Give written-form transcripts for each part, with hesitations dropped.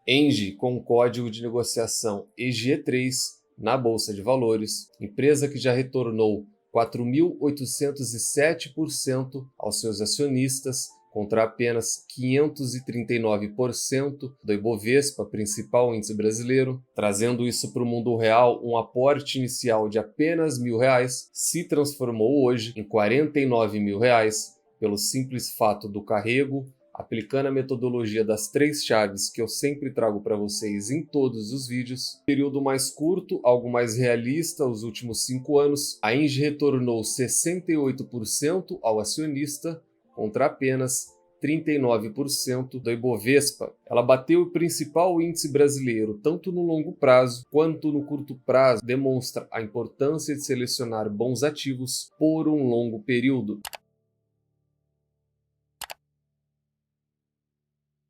Engie com código de negociação EG3 na Bolsa de Valores, empresa que já retornou 4.807% aos seus acionistas, contra apenas 539% do Ibovespa, principal índice brasileiro. Trazendo isso para o mundo real, um aporte inicial de apenas R$1.000 se transformou hoje em R$49.000, pelo simples fato do carrego, aplicando a metodologia das 3 chaves que eu sempre trago para vocês em todos os vídeos. Período mais curto, algo mais realista, os últimos 5 anos, a Engie retornou 68% ao acionista, contra apenas 39% do Ibovespa. Ela bateu o principal índice brasileiro, tanto no longo prazo quanto no curto prazo, demonstra a importância de selecionar bons ativos por um longo período.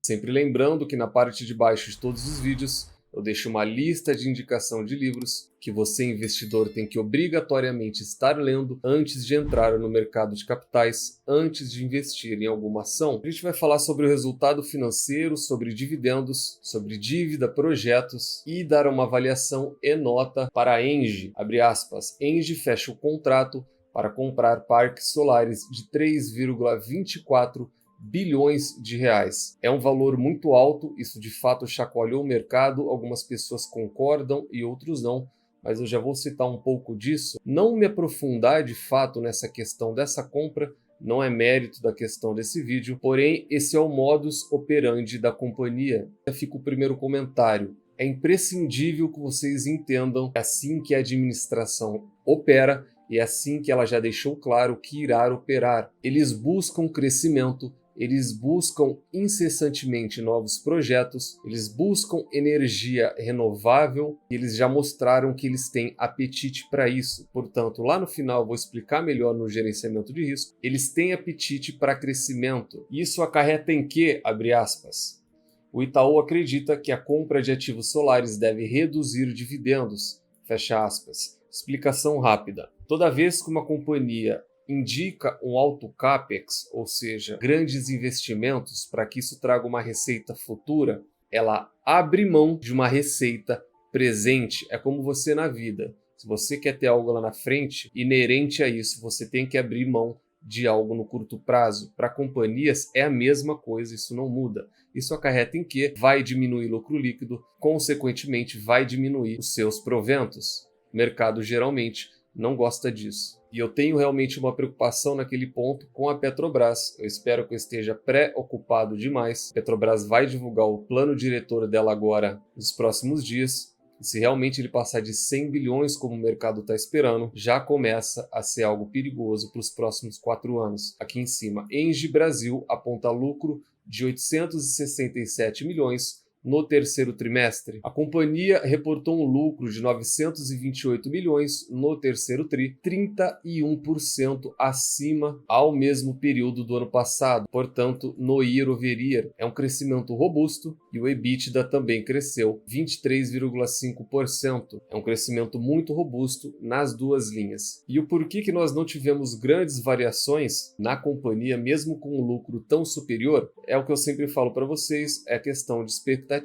Sempre lembrando que na parte de baixo de todos os vídeos eu deixo uma lista de indicação de livros que você, investidor, tem que obrigatoriamente estar lendo antes de entrar no mercado de capitais, antes de investir em alguma ação. A gente vai falar sobre o resultado financeiro, sobre dividendos, sobre dívida, projetos e dar uma avaliação e nota para a Engie. Abre aspas, Engie fecha o contrato para comprar parques solares de 3,24 bilhões de reais. É um valor muito alto, isso de fato chacoalhou o mercado, algumas pessoas concordam e outros não, mas eu já vou citar um pouco disso. Não me aprofundar de fato nessa questão dessa compra, não é mérito da questão desse vídeo, porém esse é o modus operandi da companhia. Já fica o primeiro comentário. É imprescindível que vocês entendam que é assim que a administração opera e é assim que ela já deixou claro que irá operar. Eles buscam crescimento, eles buscam incessantemente novos projetos, eles buscam energia renovável e eles já mostraram que eles têm apetite para isso. Portanto, lá no final eu vou explicar melhor no gerenciamento de risco, eles têm apetite para crescimento. Isso acarreta em que, abre aspas, o Itaú acredita que a compra de ativos solares deve reduzir dividendos, fecha aspas. Explicação rápida. Toda vez que uma companhia indica um alto capex, ou seja, grandes investimentos para que isso traga uma receita futura, ela abre mão de uma receita presente. É como você na vida. Se você quer ter algo lá na frente, inerente a isso, você tem que abrir mão de algo no curto prazo. Para companhias é a mesma coisa, isso não muda. Isso acarreta em que vai diminuir o lucro líquido, consequentemente vai diminuir os seus proventos. O mercado geralmente não gosta disso. E eu tenho realmente uma preocupação naquele ponto com a Petrobras. Eu espero que eu esteja preocupado demais. A Petrobras vai divulgar o plano diretor dela agora nos próximos dias. E se realmente ele passar de 100 bilhões como o mercado está esperando, já começa a ser algo perigoso para os próximos 4 anos. Aqui em cima, Engie Brasil aponta lucro de 867 milhões no terceiro trimestre. A companhia reportou um lucro de 928 milhões no terceiro tri, 31% acima ao mesmo período do ano passado. Portanto, no year over year, é um crescimento robusto e o EBITDA também cresceu 23,5%. É um crescimento muito robusto nas duas linhas. E o porquê que nós não tivemos grandes variações na companhia, mesmo com um lucro tão superior, é o que eu sempre falo para vocês, é a questão de expectativa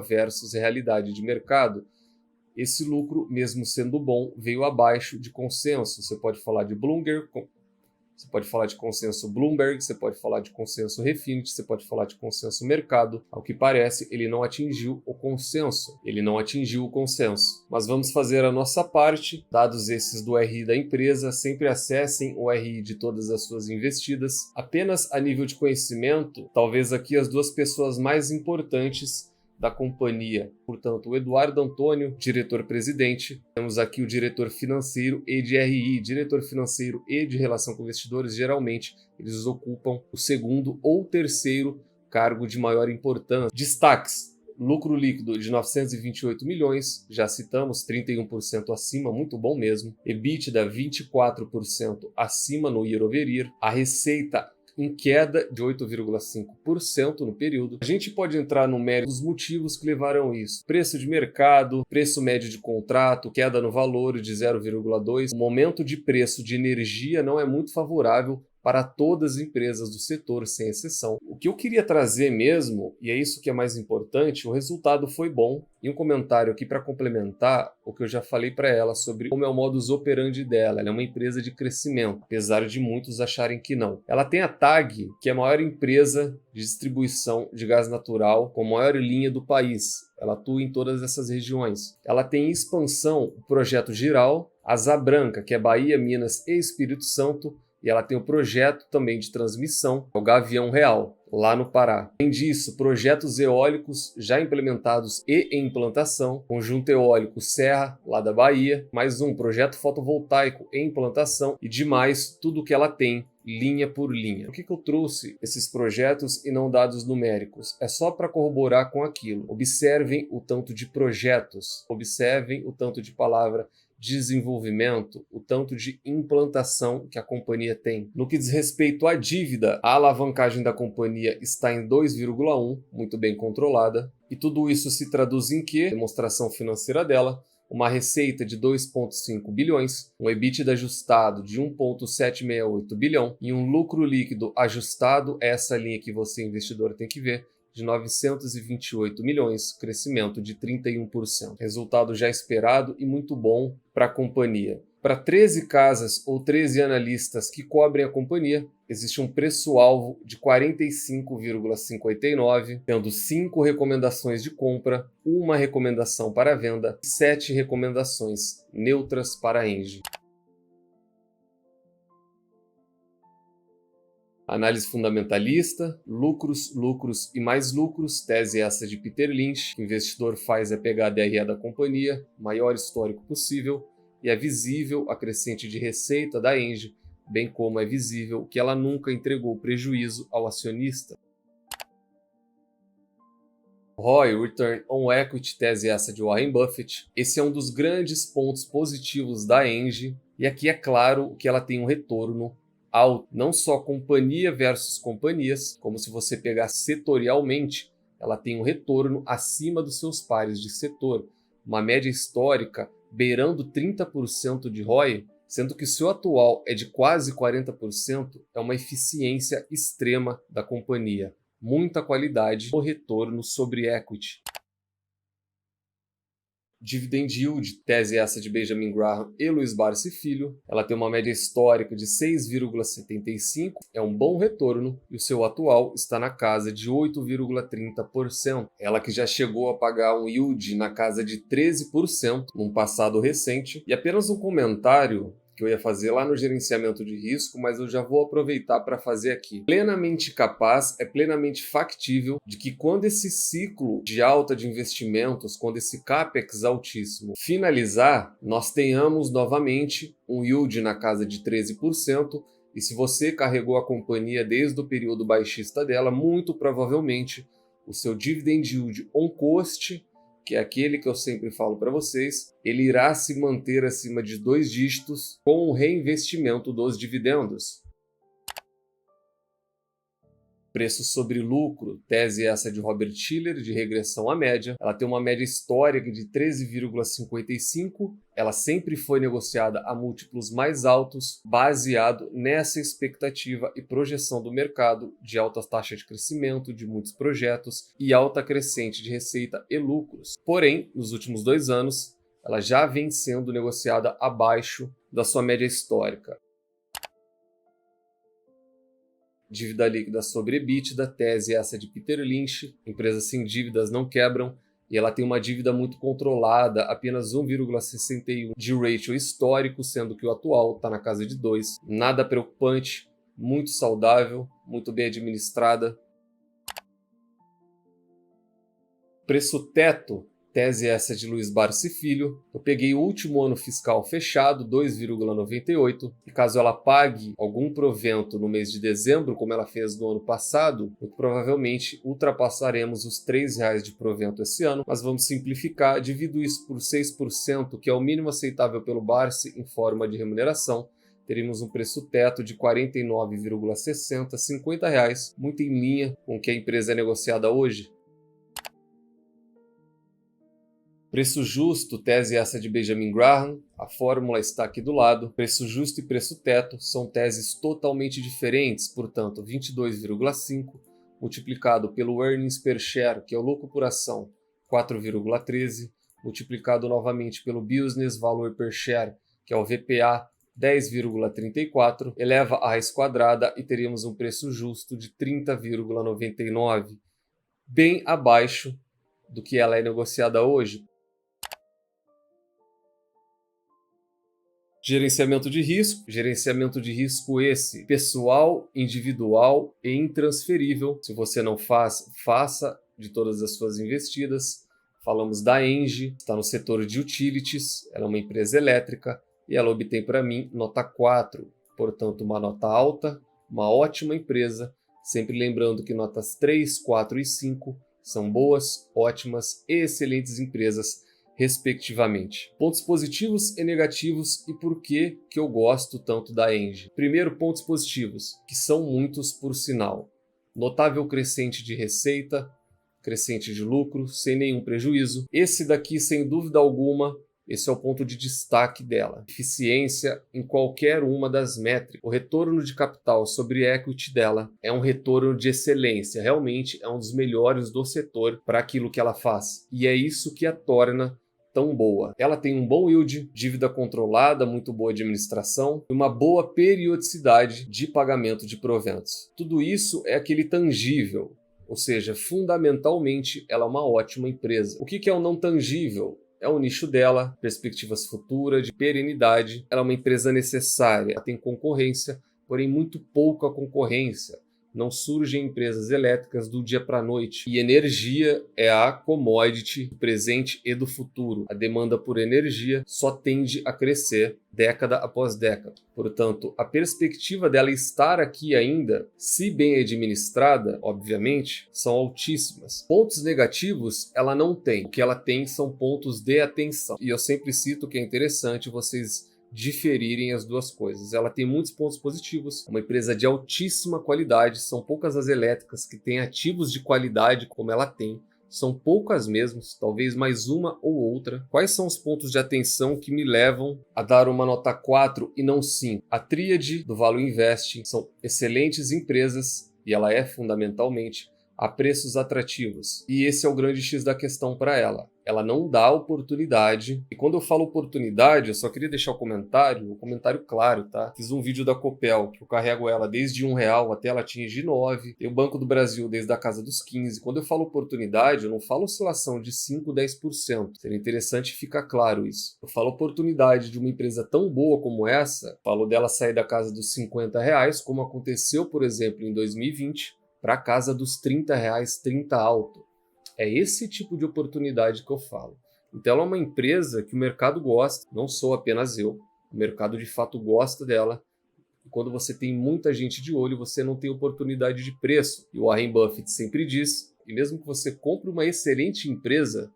versus realidade de mercado. Esse lucro, mesmo sendo bom, veio abaixo de consenso. Você pode falar de Bloomberg, você pode falar de consenso Bloomberg, você pode falar de consenso Refinitiv, você pode falar de consenso mercado. Ao que parece, ele não atingiu o consenso. Mas vamos fazer a nossa parte. Dados esses do RI da empresa, sempre acessem o RI de todas as suas investidas. Apenas a nível de conhecimento, talvez aqui as duas pessoas mais importantes da companhia. Portanto, o Eduardo Antônio, diretor-presidente. Temos aqui o diretor financeiro e de RI, diretor financeiro e de relação com investidores. Geralmente, eles ocupam o segundo ou terceiro cargo de maior importância. Destaques: lucro líquido de 928 milhões, já citamos, 31% acima, muito bom mesmo. EBITDA 24% acima no year over year. A receita em queda de 8,5% no período. A gente pode entrar no mérito dos motivos que levaram isso. Preço de mercado, preço médio de contrato, queda no valor de 0,2%. O momento de preço de energia não é muito favorável para todas as empresas do setor, sem exceção. O que eu queria trazer mesmo, e é isso que é mais importante, o resultado foi bom. E um comentário aqui para complementar o que eu já falei para ela sobre como é o modus operandi dela. Ela é uma empresa de crescimento, apesar de muitos acharem que não. Ela tem a TAG, que é a maior empresa de distribuição de gás natural com maior linha do país. Ela atua em todas essas regiões. Ela tem em expansão o projeto Giral, a Asa Branca, que é Bahia, Minas e Espírito Santo, e ela tem o projeto também de transmissão, o Gavião Real, lá no Pará. Além disso, projetos eólicos já implementados e em implantação, conjunto eólico Serra, lá da Bahia, mais um projeto fotovoltaico em implantação e demais, tudo que ela tem, linha por linha. Por que eu trouxe esses projetos e não dados numéricos? É só para corroborar com aquilo. Observem o tanto de projetos, observem o tanto de palavra desenvolvimento, o tanto de implantação que a companhia tem. No que diz respeito à dívida, a alavancagem da companhia está em 2,1, muito bem controlada, e tudo isso se traduz em quê? Demonstração financeira dela, uma receita de 2,5 bilhões, um EBITDA ajustado de 1,768 bilhão e um lucro líquido ajustado, essa linha que você investidor tem que ver, de 928 milhões, crescimento de 31%. Resultado já esperado e muito bom para a companhia. Para 13 casas ou 13 analistas que cobrem a companhia, existe um preço-alvo de 45,59, tendo 5 recomendações de compra, uma recomendação para venda e 7 recomendações neutras para a Engie. Análise fundamentalista, lucros, lucros e mais lucros, tese essa de Peter Lynch. O que o investidor faz é pegar a DRE da companhia, maior histórico possível, e é visível a crescente de receita da Engie, bem como é visível que ela nunca entregou prejuízo ao acionista. ROI, Return on Equity, tese essa de Warren Buffett. Esse é um dos grandes pontos positivos da Engie, e aqui é claro que ela tem um retorno alto, não só companhia versus companhias, como se você pegar setorialmente, ela tem um retorno acima dos seus pares de setor, uma média histórica beirando 30% de ROI, sendo que o seu atual é de quase 40%, é uma eficiência extrema da companhia, muita qualidade no retorno sobre equity. Dividend Yield, tese essa de Benjamin Graham e Luiz Barsi Filho, ela tem uma média histórica de 6,75, é um bom retorno e o seu atual está na casa de 8,30%. Ela que já chegou a pagar um yield na casa de 13% num passado recente. E apenas um comentário que eu ia fazer lá no gerenciamento de risco, mas eu já vou aproveitar para fazer aqui. Plenamente capaz, é plenamente factível de que quando esse ciclo de alta de investimentos, quando esse CAPEX altíssimo finalizar, nós tenhamos novamente um yield na casa de 13%, e se você carregou a companhia desde o período baixista dela, muito provavelmente o seu dividend yield on cost, que é aquele que eu sempre falo para vocês, ele irá se manter acima de 2 dígitos com o reinvestimento dos dividendos. Preço sobre lucro, tese essa de Robert Shiller, de regressão à média. Ela tem uma média histórica de 13,55. Ela sempre foi negociada a múltiplos mais altos, baseado nessa expectativa e projeção do mercado de alta taxa de crescimento, de muitos projetos e alta crescente de receita e lucros. Porém, nos últimos 2 anos, ela já vem sendo negociada abaixo da sua média histórica. Dívida líquida sobre EBITDA, tese essa de Peter Lynch, empresas sem dívidas não quebram, e ela tem uma dívida muito controlada, apenas 1,61 de ratio histórico, sendo que o atual está na casa de 2. Nada preocupante, muito saudável, muito bem administrada. Preço teto, tese essa de Luiz Barsi Filho. Eu peguei o último ano fiscal fechado, 2,98, e caso ela pague algum provento no mês de dezembro, como ela fez no ano passado, muito provavelmente ultrapassaremos os R$3 de provento esse ano, mas vamos simplificar, divido isso por 6%, que é o mínimo aceitável pelo Barsi em forma de remuneração. Teríamos um preço teto de 49,60, R$50, muito em linha com o que a empresa é negociada hoje. Preço justo, tese essa de Benjamin Graham, a fórmula está aqui do lado. Preço justo e preço teto são teses totalmente diferentes, portanto 22,5 multiplicado pelo earnings per share, que é o lucro por ação, 4,13, multiplicado novamente pelo business value per share, que é o VPA, 10,34, eleva a raiz quadrada e teríamos um preço justo de 30,99, bem abaixo do que ela é negociada hoje. Gerenciamento de risco esse pessoal, individual e intransferível. Se você não faz, faça de todas as suas investidas. Falamos da Engie, está no setor de utilities, ela é uma empresa elétrica e ela obtém para mim nota 4, portanto uma nota alta, uma ótima empresa, sempre lembrando que notas 3, 4 e 5 são boas, ótimas e excelentes empresas, respectivamente. Pontos positivos e negativos e por que eu gosto tanto da Engie. Primeiro, pontos positivos, que são muitos por sinal. Notável crescente de receita, crescente de lucro, sem nenhum prejuízo. Esse daqui, sem dúvida alguma, esse é o ponto de destaque dela. Eficiência em qualquer uma das métricas. O retorno de capital sobre equity dela é um retorno de excelência. Realmente é um dos melhores do setor para aquilo que ela faz. E é isso que a torna tão boa. Ela tem um bom yield, dívida controlada, muito boa administração e uma boa periodicidade de pagamento de proventos. Tudo isso é aquele tangível, ou seja, fundamentalmente ela é uma ótima empresa. O que é o não tangível? É o nicho dela, perspectivas futuras, de perenidade. Ela é uma empresa necessária, ela tem concorrência, porém muito pouca concorrência. Não surgem empresas elétricas do dia para a noite. E energia é a commodity do presente e do futuro. A demanda por energia só tende a crescer década após década. Portanto, a perspectiva dela estar aqui ainda, se bem administrada, obviamente, são altíssimas. Pontos negativos ela não tem. O que ela tem são pontos de atenção. E eu sempre cito que é interessante vocês diferirem as duas coisas. Ela tem muitos pontos positivos, uma empresa de altíssima qualidade, são poucas as elétricas que têm ativos de qualidade como ela tem, são poucas mesmo, talvez mais uma ou outra. Quais são os pontos de atenção que me levam a dar uma nota 4 e não 5? A tríade do Value Investing são excelentes empresas e ela é fundamentalmente a preços atrativos. E esse é o grande X da questão para ela. Ela não dá oportunidade. E quando eu falo oportunidade, eu só queria deixar um comentário claro, tá? Fiz um vídeo da Copel, que eu carrego ela desde R$1 até ela atingir 9. Tem o Banco do Brasil desde a casa dos 15. Quando eu falo oportunidade, eu não falo oscilação de 5, 10%. Seria interessante ficar claro isso. Eu falo oportunidade de uma empresa tão boa como essa, falo dela sair da casa dos R$50, como aconteceu, por exemplo, em 2020, para a casa dos R$30, 30 alto. É esse tipo de oportunidade que eu falo. Então ela é uma empresa que o mercado gosta, não sou apenas eu, o mercado de fato gosta dela. E quando você tem muita gente de olho, você não tem oportunidade de preço. E o Warren Buffett sempre diz, e mesmo que você compre uma excelente empresa,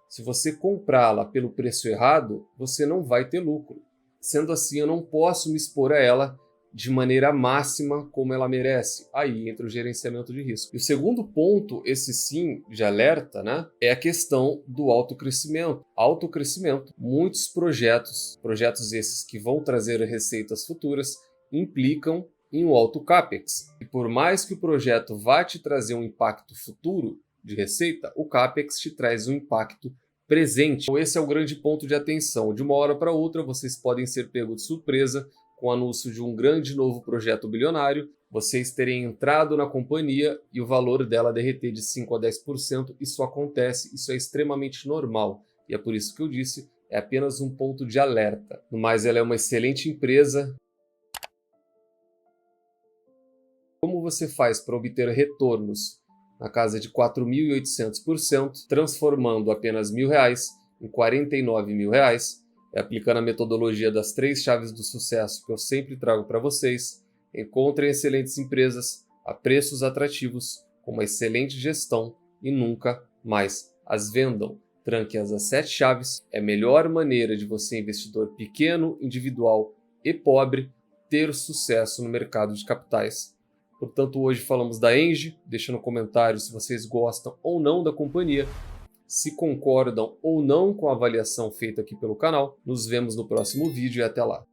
se você comprá-la pelo preço errado, você não vai ter lucro. Sendo assim, eu não posso me expor a ela de maneira máxima como ela merece. Aí entra o gerenciamento de risco. E o segundo ponto, esse sim de alerta, né, é a questão do autocrescimento. Autocrescimento. Muitos projetos esses que vão trazer receitas futuras, implicam em um alto CAPEX. E por mais que o projeto vá te trazer um impacto futuro de receita, o CAPEX te traz um impacto presente. Então esse é o grande ponto de atenção. De uma hora para outra, vocês podem ser pegos de surpresa com o anúncio de um grande novo projeto bilionário, vocês terem entrado na companhia e o valor dela derreter de 5 a 10%, isso acontece, isso é extremamente normal. E é por isso que eu disse, é apenas um ponto de alerta. No mais, ela é uma excelente empresa. Como você faz para obter retornos na casa de 4.800%, transformando apenas R$1.000 em R$49.000? É aplicando a metodologia das 3 chaves do sucesso que eu sempre trago para vocês. Encontrem excelentes empresas a preços atrativos, com uma excelente gestão e nunca mais as vendam. Tranque-as às 7 chaves. É a melhor maneira de você, investidor pequeno, individual e pobre, ter sucesso no mercado de capitais. Portanto, hoje falamos da Engie. Deixa no comentário se vocês gostam ou não da companhia. se concordam ou não com a avaliação feita aqui pelo canal. Nos vemos no próximo vídeo e até lá.